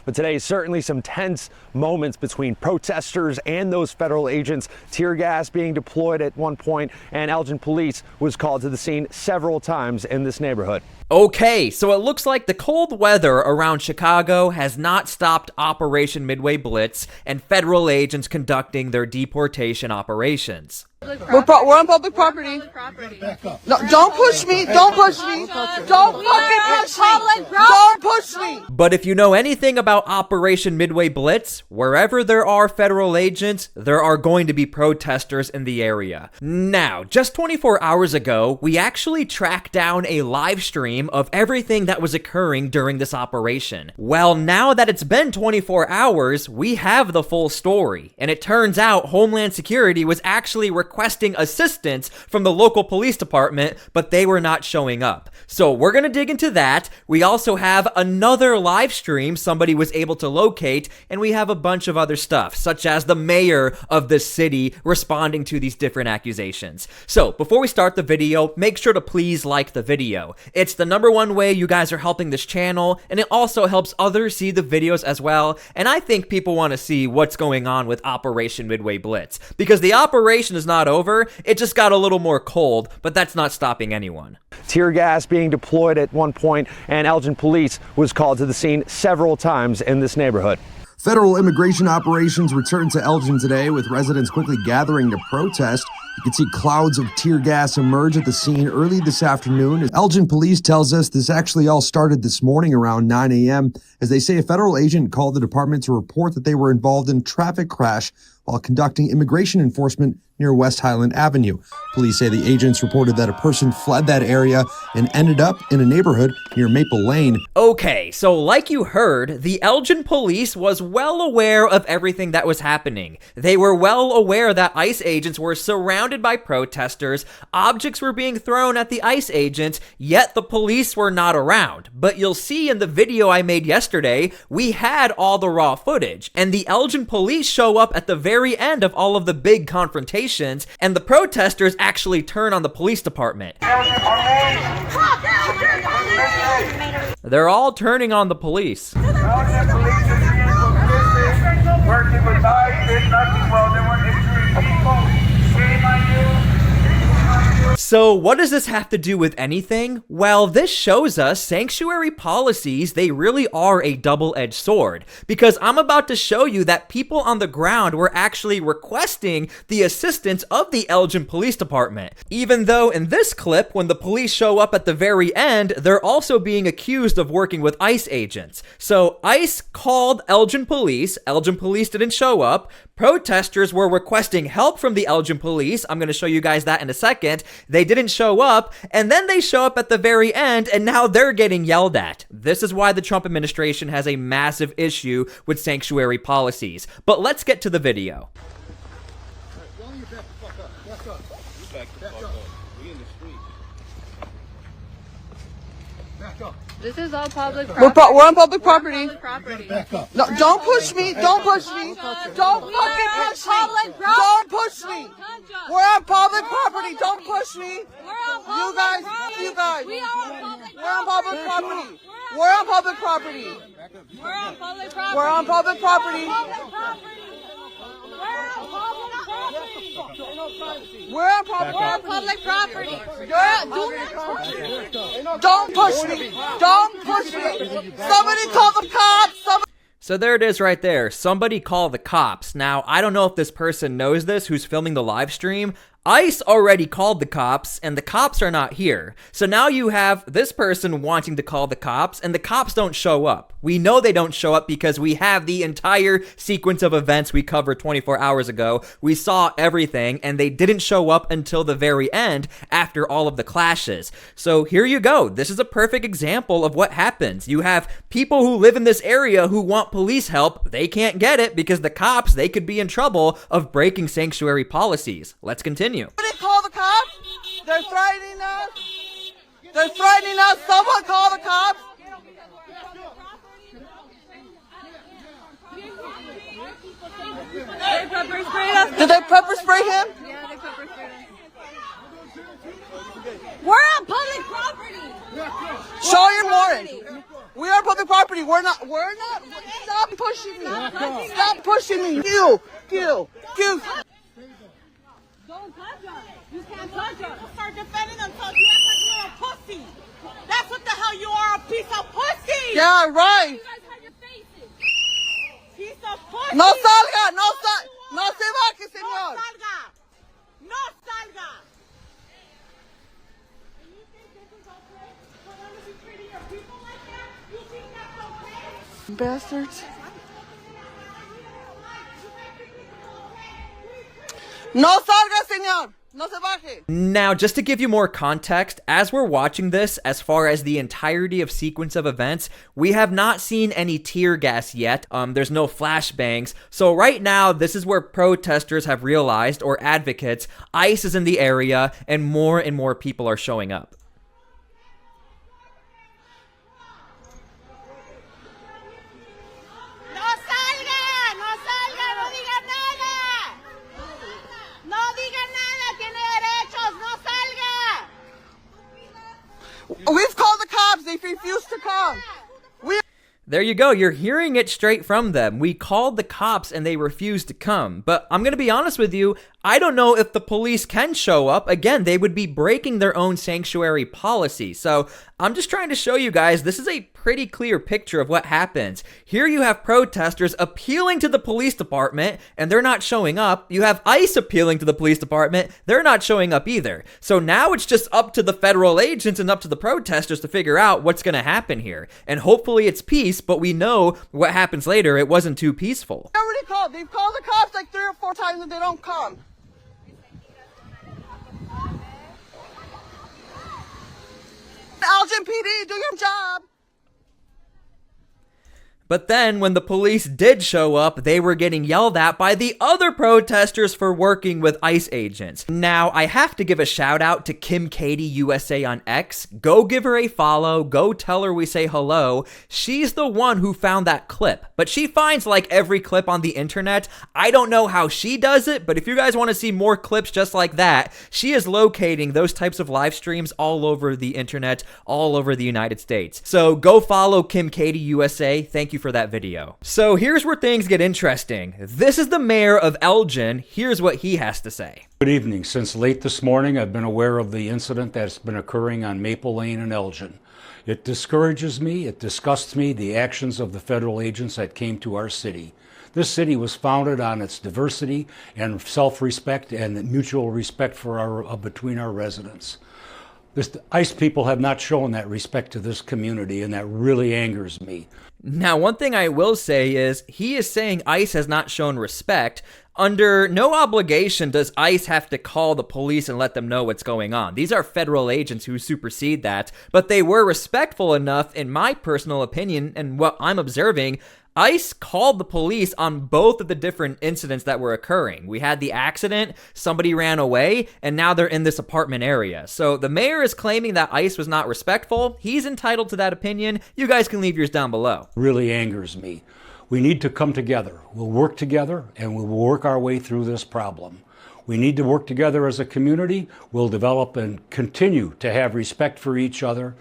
But today, certainly some tense moments between protesters and those federal agents. Tear gas being deployed at one point, and Elgin police was called to the scene several times in this neighborhood. Okay, so it looks like the cold weather around Chicago has not stopped Operation Midway Blitz and federal agents conducting their deportation operations. We're on public property. No, don't push me. Don't push me. Don't fucking push me. Don't push me. But if you know anything about Operation Midway Blitz, wherever there are federal agents, there are going to be protesters in the area. Now, just 24 hours ago, we actually tracked down a live stream of everything that was occurring during this operation. Well, now that it's been 24 hours, we have the full story. And it turns out Homeland Security was actually requesting assistance from the local police department, but they were not showing up. So we're gonna dig into that. We also have another live stream somebody was able to locate, and we have a bunch of other stuff, such as the mayor of the city responding to these different accusations. So before we start the video, make sure to please like the video. It's the #1 way you guys are helping this channel, and it also helps others see the videos as well. And I think people want to see what's going on with Operation Midway Blitz, because the operation is not over, it just got a little more cold, but that's not stopping anyone. Tear gas being deployed at one point, and Elgin police was called to the scene several times in this neighborhood. Federal immigration operations returned to Elgin today, with residents quickly gathering to protest. You can see clouds of tear gas emerge at the scene early this afternoon. Elgin police tells us this actually all started this morning around 9 a.m. as they say a federal agent called the department to report that they were involved in a traffic crash while conducting immigration enforcement near West Highland Avenue. Police say the agents reported that a person fled that area and ended up in a neighborhood near Maple Lane. Okay, so like you heard, the Elgin police was well aware of everything that was happening. They were well aware that ICE agents were surrounded by protesters, objects were being thrown at the ICE agents, yet the police were not around. But you'll see in the video I made yesterday, we had all the raw footage, and the Elgin police show up at the very end of all of the big confrontations, and the protesters actually turn on the police department. They're all turning on the police. So what does this have to do with anything? Well, this shows us sanctuary policies, they really are a double-edged sword, because I'm about to show you that people on the ground were actually requesting the assistance of the Elgin Police Department. Even though in this clip, when the police show up at the very end, they're also being accused of working with ICE agents. So ICE called Elgin Police didn't show up, protesters were requesting help from the Elgin Police, I'm going to show you guys that in a second, they didn't show up, and then they show up at the very end, and now they're getting yelled at. This is why the Trump administration has a massive issue with sanctuary policies. But let's get to the video. This is all public property. We're on public property. No, don't push me. Don't push me. Don't fucking push me. Don't push me. We're on public property. Don't push me. You guys. We're on public property. We're on public property. We're on public property. We're on public property. Don't push me. Don't push me. Somebody call the cops. So there it is right there. Somebody call the cops. Now, I don't know if this person knows this who's filming the live stream. ICE already called the cops, and the cops are not here. So now you have this person wanting to call the cops, and the cops don't show up. We know they don't show up because we have the entire sequence of events we covered 24 hours ago. We saw everything, and they didn't show up until the very end after all of the clashes. So here you go. This is a perfect example of what happens. You have people who live in this area who want police help. They can't get it because the cops, they could be in trouble of breaking sanctuary policies. Let's continue. Somebody call the cops. They're threatening us. They're threatening us. Someone call the cops. Did they pepper spray him? Yeah, they pepper sprayed him. We're on public property. Show your warrant. We are public property. We're not. Stop Stop pushing me. Stop pushing me. You. Don't touch her. You can't touch her. Start defending themselves. You act like you're a pussy. That's what the hell you are, a piece of pussy. Yeah, right. You guys have your faces. Piece of pussy. No salga. No se baje, No señor. salga. No salga. And you think this is okay? For them to be treating your people like that? You think that's okay? Bastards. No salga, señor. No se baje. Now, just to give you more context, as we're watching this, as far as the entirety of sequence of events, we have not seen any tear gas yet. There's no flashbangs. So right now, this is where protesters have realized, or advocates, ICE is in the area and more people are showing up. No salga, no salga, no diga nada. No diga nada, tiene derechos, no salga. We've called the cops. They refuse to come. There you go, you're hearing it straight from them. We called the cops and they refused to come. But I'm gonna be honest with you, I don't know if the police can show up. Again, they would be breaking their own sanctuary policy. So I'm just trying to show you guys, this is a pretty clear picture of what happens. Here you have protesters appealing to the police department and they're not showing up. You have ICE appealing to the police department, they're not showing up either. So now it's just up to the federal agents and up to the protesters to figure out what's gonna happen here. And hopefully it's peace, but we know what happens later, it wasn't too peaceful. They already called. They've called the cops like 3 or 4 times and they don't come. Elgin PD, do your job. But then, when the police did show up, they were getting yelled at by the other protesters for working with ICE agents. Now, I have to give a shout out to Kim Katie USA on X. Go give her a follow, go tell her we say hello. She's the one who found that clip, but she finds like every clip on the internet. I don't know how she does it, but if you guys want to see more clips just like that, she is locating those types of live streams all over the internet, all over the United States. So go follow Kim Katie USA. Thank you for that video. So here's where things get interesting. This is the mayor of Elgin. Here's what he has to say. Good evening. Since late this morning, I've been aware of the incident that's been occurring on Maple Lane in Elgin. It discourages me, it disgusts me, the actions of the federal agents that came to our city. This city was founded on its diversity and self-respect and mutual respect for between our residents. The ICE people have not shown that respect to this community, and that really angers me. Now, one thing I will say is, he is saying ICE has not shown respect. Under no obligation does ICE have to call the police and let them know what's going on. These are federal agents who supersede that, but they were respectful enough, in my personal opinion, and what I'm observing. ICE called the police on both of the different incidents that were occurring. We had the accident, somebody ran away, and now they're in this apartment area. So the mayor is claiming that ICE was not respectful. He's entitled to that opinion. You guys can leave yours down below. Really angers me. We need to come together. We'll work together and we'll work our way through this problem. We need to work together as a community. We'll develop and continue to have respect for each other.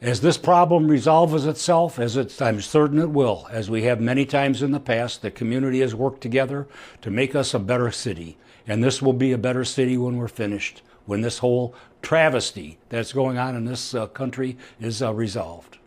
As this problem resolves itself, I'm certain it will, as we have many times in the past, the community has worked together to make us a better city. And this will be a better city when we're finished, when this whole travesty that's going on in this country is resolved.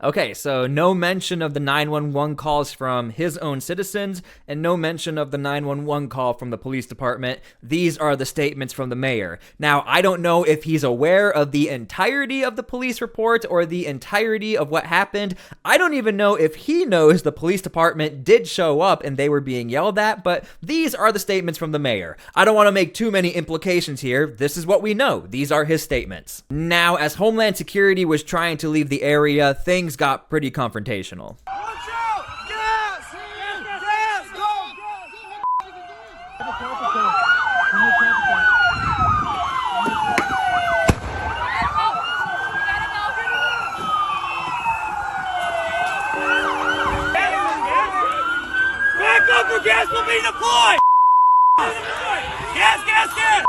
Okay, so no mention of the 911 calls from his own citizens and no mention of the 911 call from the police department. These are the statements from the mayor. Now, I don't know if he's aware of the entirety of the police report or the entirety of what happened. I don't even know if he knows the police department did show up and they were being yelled at, but these are the statements from the mayor. I don't want to make too many implications here. This is what we know. These are his statements. Now, as Homeland Security was trying to leave the area, things got pretty confrontational. Watch out! Gas! Gas! Go! Back up or gas will be deployed! Gas, gas, gas!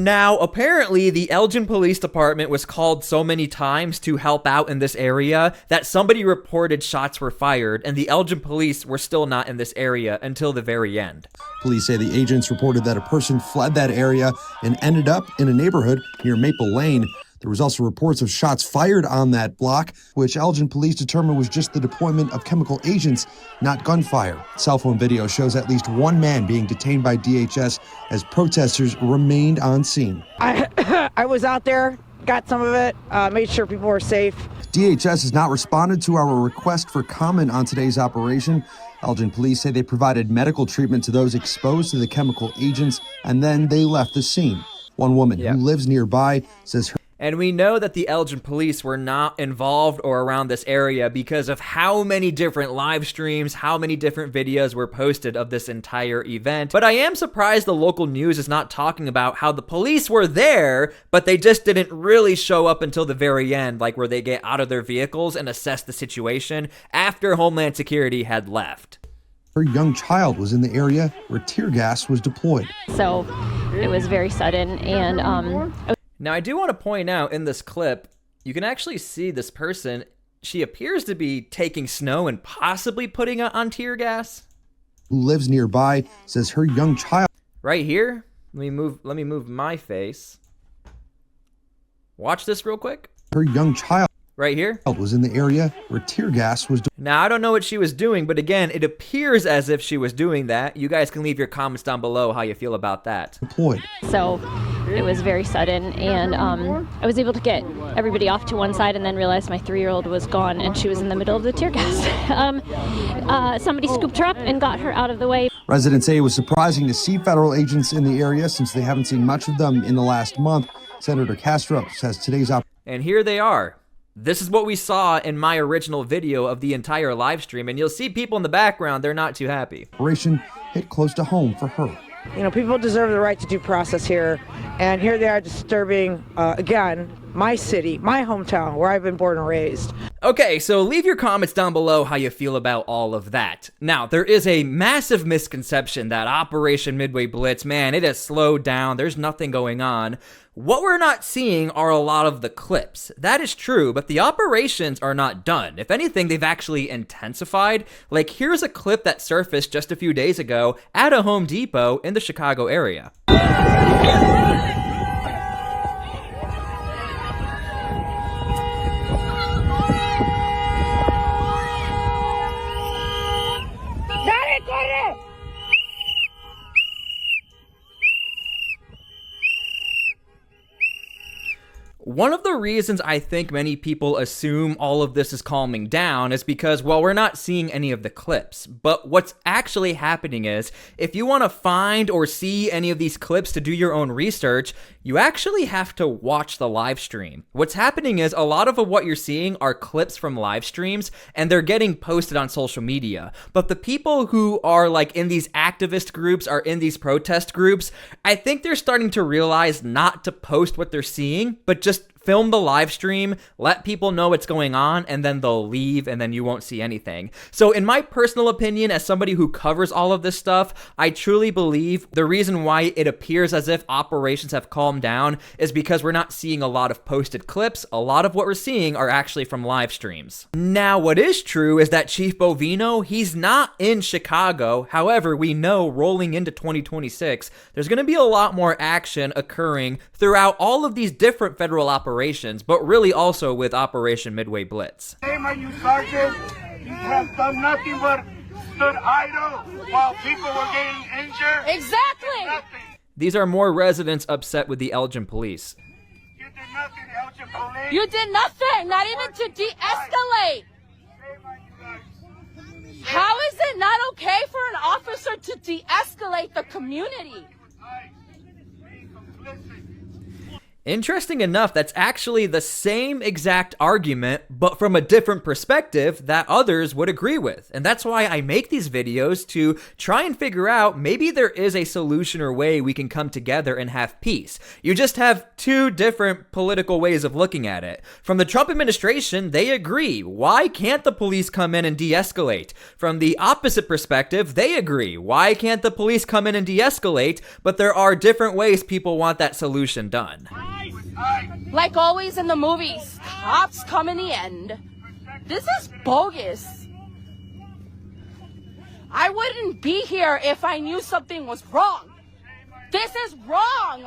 Now, apparently, the Elgin Police Department was called so many times to help out in this area that somebody reported shots were fired, and the Elgin police were still not in this area until the very end. Police say the agents reported that a person fled that area and ended up in a neighborhood near Maple Lane. There was also reports of shots fired on that block, which Elgin police determined was just the deployment of chemical agents, not gunfire. Cell phone video shows at least one man being detained by DHS as protesters remained on scene. I was out there, got some of it, made sure people were safe. DHS has not responded to our request for comment on today's operation. Elgin police say they provided medical treatment to those exposed to the chemical agents, and then they left the scene. One woman who lives nearby says her... And we know that the Elgin police were not involved or around this area because of how many different live streams, how many different videos were posted of this entire event. But I am surprised the local news is not talking about how the police were there, but they just didn't really show up until the very end, like where they get out of their vehicles and assess the situation after Homeland Security had left. Her young child was in the area where tear gas was deployed. So it was very sudden, and now, I do want to point out in this clip, you can actually see this person. She appears to be taking snow and possibly putting it on tear gas. Who lives nearby says her young child... Right here. Let me move my face. Watch this real quick. Her young child... Right here. Was in the area where tear gas was... Now, I don't know what she was doing, but again, it appears as if she was doing that. You guys can leave your comments down below how you feel about that. Deployed. So it was very sudden, and I was able to get everybody off to one side and then realized my 3-year-old was gone and she was in the middle of the tear gas. Somebody scooped her up and got her out of the way. Residents say it was surprising to see federal agents in the area since they haven't seen much of them in the last month. Senator Castro says today's And here they are. This is what we saw in my original video of the entire live stream, and you'll see people in the background, they're not too happy. Operation hit close to home for her. You know, people deserve the right to due process here, and here they are disturbing, again, my city, my hometown, where I've been born and raised. Okay, so leave your comments down below how you feel about all of that. Now, there is a massive misconception that Operation Midway Blitz, man, it has slowed down, there's nothing going on. What we're not seeing are a lot of the clips. That is true, but the operations are not done. If anything, they've actually intensified. Like, here's a clip that surfaced just a few days ago at a Home Depot in the Chicago area. One of the reasons I think many people assume all of this is calming down is because, well, we're not seeing any of the clips. But what's actually happening is, if you want to find or see any of these clips to do your own research, you actually have to watch the live stream. What's happening is a lot of what you're seeing are clips from live streams, and they're getting posted on social media. But the people who are like in these activist groups, are in these protest groups, I think they're starting to realize not to post what they're seeing, but just film the live stream, let people know what's going on, and then they'll leave, and then you won't see anything. So in my personal opinion, as somebody who covers all of this stuff, I truly believe the reason why it appears as if operations have calmed down is because we're not seeing a lot of posted clips. A lot of what we're seeing are actually from live streams. Now, what is true is that Chief Bovino, he's not in Chicago. However, we know rolling into 2026, there's going to be a lot more action occurring throughout all of these different federal operations, but really also with Operation Midway Blitz. Hey, my new sergeant, you have done nothing but stood idle while people were getting injured. Exactly. These are more residents upset with the Elgin police. You did nothing, Elgin police. You did nothing, not even to de-escalate. How is it not okay for an officer to de-escalate the community? Interesting enough, that's actually the same exact argument, but from a different perspective that others would agree with. And that's why I make these videos, to try and figure out maybe there is a solution or way we can come together and have peace. You just have two different political ways of looking at it. From the Trump administration, they agree. Why can't the police come in and de-escalate? From the opposite perspective, they agree. Why can't the police come in and de-escalate? But there are different ways people want that solution done. Like always in the movies, cops come in the end. This is bogus. I wouldn't be here if I knew something was wrong. This is wrong.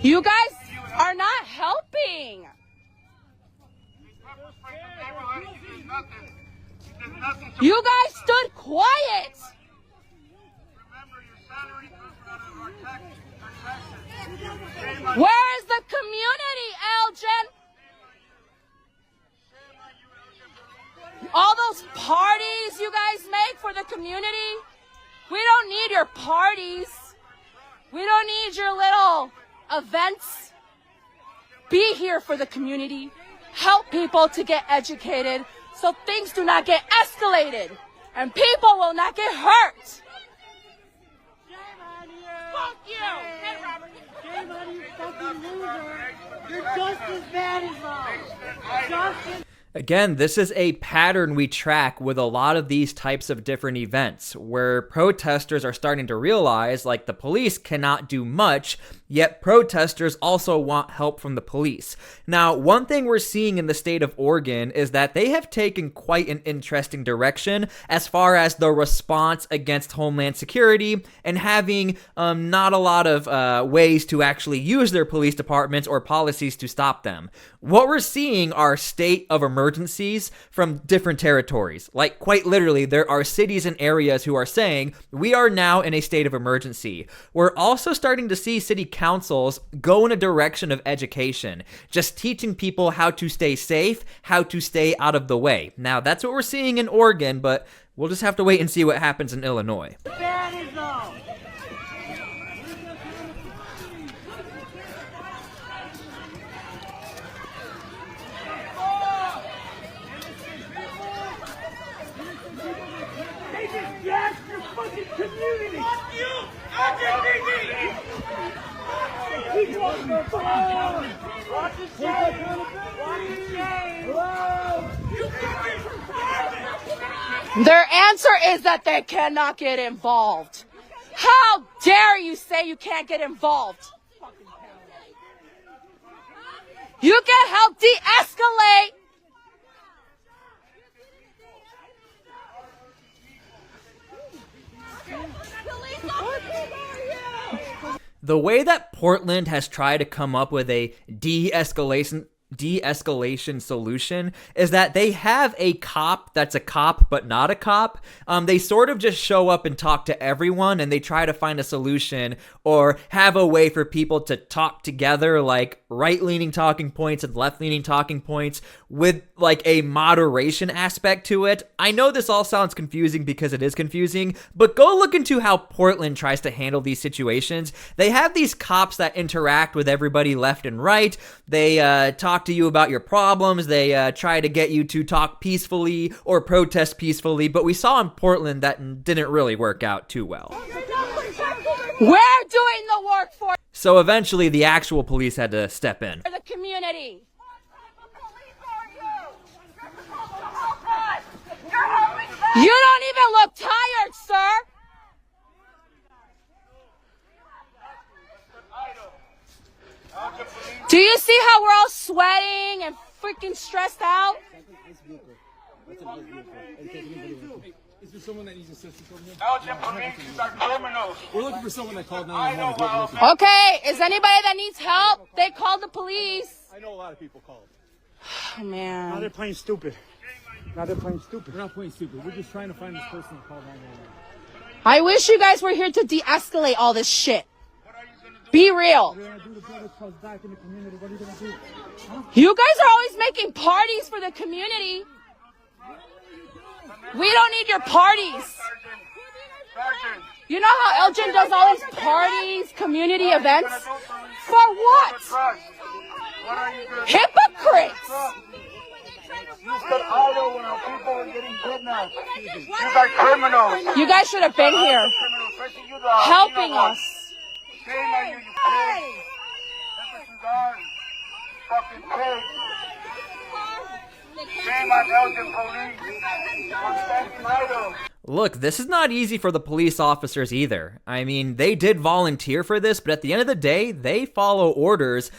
You guys are not helping. You guys stood quiet. Where is the community, Elgin? All those parties you guys make for the community? We don't need your parties. We don't need your little events. Be here for the community. Help people to get educated so things do not get escalated and people will not get hurt. Fuck you! Hey, Robert. Shame on you, fucking loser. You're just as bad as us. Again, this is a pattern we track with a lot of these types of different events, where protesters are starting to realize, like, the police cannot do much, yet protesters also want help from the police. Now, one thing we're seeing in the state of Oregon is that they have taken quite an interesting direction as far as the response against Homeland Security and having not a lot of ways to actually use their police departments or policies to stop them. What we're seeing are state of emergencies from different territories. Like, quite literally, there are cities and areas who are saying, we are now in a state of emergency. We're also starting to see city councils go in a direction of education, just teaching people how to stay safe, how to stay out of the way. Now, that's what we're seeing in Oregon, but we'll just have to wait and see what happens in Illinois. Community! Fuck you! Their answer is that they cannot get involved. How dare you say you can't get involved? You can help de-escalate. The way that Portland has tried to come up with a de-escalation solution is that they have a cop that's a cop but not a cop. They sort of just show up and talk to everyone, and they try to find a solution or have a way for people to talk together, like right-leaning talking points and left-leaning talking points with like a moderation aspect to it. I know this all sounds confusing because it is confusing, but go look into how Portland tries to handle these situations. They have these cops that interact with everybody left and right. They talk to you about your problems. They try to get you to talk peacefully or protest peacefully, but we saw in Portland that didn't really work out too well. We're doing the work for So eventually the actual police had to step in. the community. You don't even look tired, sir. Do you see how we're all sweating and freaking stressed out? Is there someone that needs assistance over here? Elgin police, these are criminals. We're looking for someone that called 911. Okay, is anybody that needs help? They called the police. I know a lot of people called. Oh, man. Now they're playing stupid. We're not playing stupid. We're just trying to find this person that called 911. I wish you guys were here to de-escalate all this shit. Be real. You guys are always making parties for the community. We don't need your parties. You know how Elgin does all these parties, community events? For what? Hypocrites! You guys should have been here, helping us. Shame on Elgin police for standing idle. Look, this is not easy for the police officers either. I mean, they did volunteer for this, but at the end of the day, they follow orders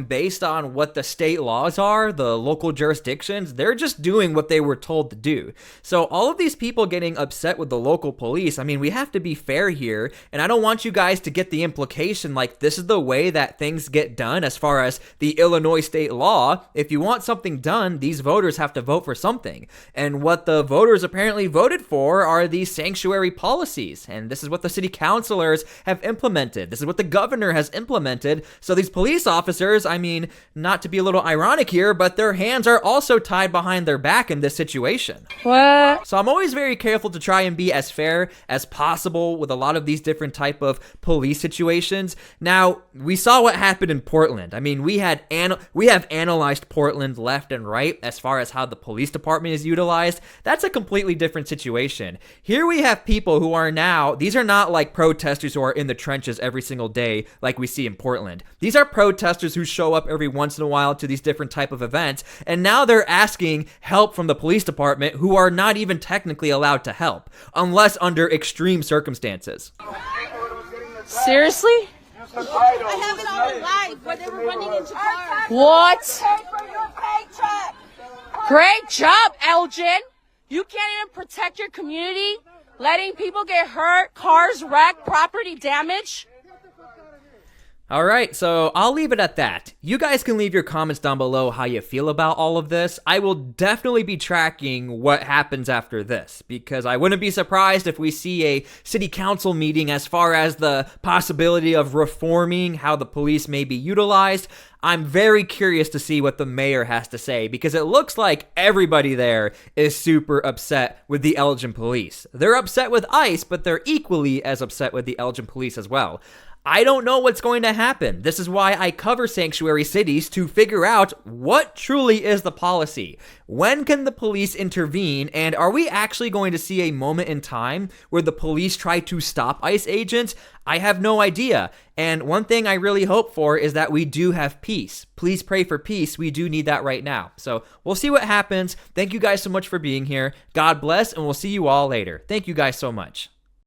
based on what the state laws are, the local jurisdictions. They're just doing what they were told to do. So all of these people getting upset with the local police, I mean, we have to be fair here, and I don't want you guys to get the implication like this is the way that things get done as far as the Illinois state law. If you want something done, these voters have to vote for something. And what the voters apparently voted for are these sanctuary policies, and this is what the city councilors have implemented. This is what the governor has implemented. So these police officers, I mean, not to be a little ironic here, but their hands are also tied behind their back in this situation. What? So I'm always very careful to try and be as fair as possible with a lot of these different type of police situations. Now, we saw what happened in Portland. I mean, we have analyzed Portland left and right as far as how the police department is utilized. That's a completely different situation. Here we have people who are now, these are not like protesters who are in the trenches every single day like we see in Portland. These are protesters who show up every once in a while to these different type of events, and now they're asking help from the police department who are not even technically allowed to help, unless under extreme circumstances. Seriously? I have it all live where they were running into cars. What? Great job, Elgin. You can't even protect your community, letting people get hurt, cars wrecked, property damage. All right, so I'll leave it at that. You guys can leave your comments down below how you feel about all of this. I will definitely be tracking what happens after this, because I wouldn't be surprised if we see a city council meeting as far as the possibility of reforming how the police may be utilized. I'm very curious to see what the mayor has to say, because it looks like everybody there is super upset with the Elgin police. They're upset with ICE, but they're equally as upset with the Elgin police as well. I don't know what's going to happen. This is why I cover sanctuary cities, to figure out what truly is the policy. When can the police intervene, and are we actually going to see a moment in time where the police try to stop ICE agents? I have no idea. And one thing I really hope for is that we do have peace. Please pray for peace. We do need that right now. So we'll see what happens. Thank you guys so much for being here. God bless, and we'll see you all later. Thank you guys so much.